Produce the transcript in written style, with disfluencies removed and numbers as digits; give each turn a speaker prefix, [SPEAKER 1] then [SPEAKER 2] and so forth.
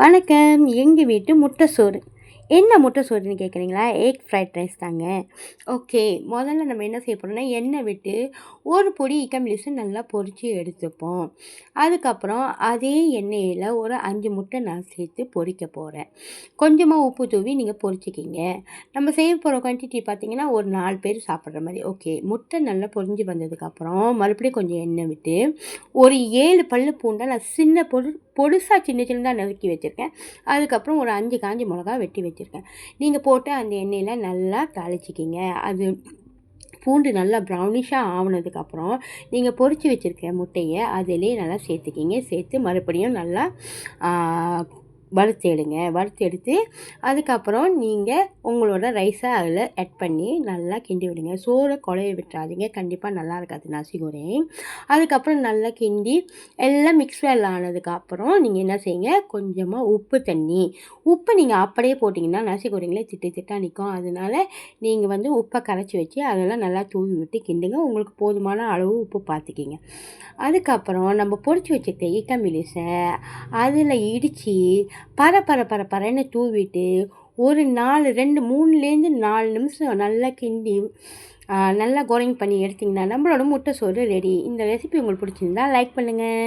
[SPEAKER 1] வணக்கம். எங்கள் வீட்டு முட்டை சோறு. என்ன முட்டை சோறுன்னு கேட்குறீங்களா? எக் ஃப்ரைட் ரைஸ் தாங்க. ஓகே, முதல்ல நம்ம என்ன செய்ய போகிறோம்னா, எண்ணெய் விட்டு ஒரு பொடி இக்கமிலிசு நல்லா பொரித்து எடுத்துப்போம். அதுக்கப்புறம் அதே எண்ணெயில் ஒரு 5 முட்டை நான் சேர்த்து பொரிக்க போகிறேன். கொஞ்சமாக உப்பு தூவி நீங்கள் பொரிச்சிக்கிங்க. நம்ம செய்ய போகிற குவான்டிட்டி பார்த்திங்கன்னா, ஒரு 4 பேர் சாப்பிட்ற மாதிரி. ஓகே, முட்டை நல்லா பொரிஞ்சு வந்ததுக்கப்புறம் மறுபடியும் கொஞ்சம் எண்ணெய் விட்டு ஒரு 7 பல்லு பூண்டை நான் பொடுசாக சின்ன சின்னதாக நறுக்கி வச்சுருக்கேன். அதுக்கப்புறம் ஒரு 5 காஞ்ச மிளகா வெட்டி வச்சுருக்கேன். நீங்கள் போட்டு அந்த எண்ணெயில் நல்லா தாளிச்சிக்கிங்க. அது பூண்டு நல்லா ப்ரௌனிஷாக ஆனதுக்கப்புறம் நீங்கள் பொரித்து வச்சுருக்க முட்டையை அதிலே நல்லா சேர்த்துக்கிங்க. சேர்த்து மறுபடியும் நல்லா வறுத்து எடுத்து அதுக்கப்புறம் நீங்கள் உங்களோட ரைஸை அதில் ஆட் பண்ணி நல்லா கிண்டி விடுங்க. சோறை குழைய விட்டுறாதீங்க, கண்டிப்பாக நல்லா இருக்காது நசி கோரிங். அதுக்கப்புறம் நல்லா கிண்டி எல்லாம் மிக்ஸ் வெல் ஆனதுக்கப்புறம் நீங்கள் என்ன செய்யுங்க, கொஞ்சமாக உப்பு நீங்கள் அப்படியே போட்டிங்கன்னா நசி கோரிங்கில் திட்டாக நிற்கும். அதனால நீங்கள் உப்பை கரைச்சி வச்சு அதெல்லாம் நல்லா தூவி விட்டு கிண்டுங்க. உங்களுக்கு போதுமான அளவு உப்பு பார்த்துக்கிங்க. அதுக்கப்புறம் நம்ம பொரிச்சு வச்சுருக்க இக்கமிலிசை அதில் இடித்து பரன்னு தூவிட்டு ஒரு 3லேருந்து 4 நிமிஷம் நல்லா கிண்டி நல்லா கோரிங் பண்ணி எடுத்திங்கன்னா நம்மளோட முட்டை சோறு ரெடி. இந்த ரெசிபி உங்களுக்கு பிடிச்சிருந்தா லைக் பண்ணுங்கள்.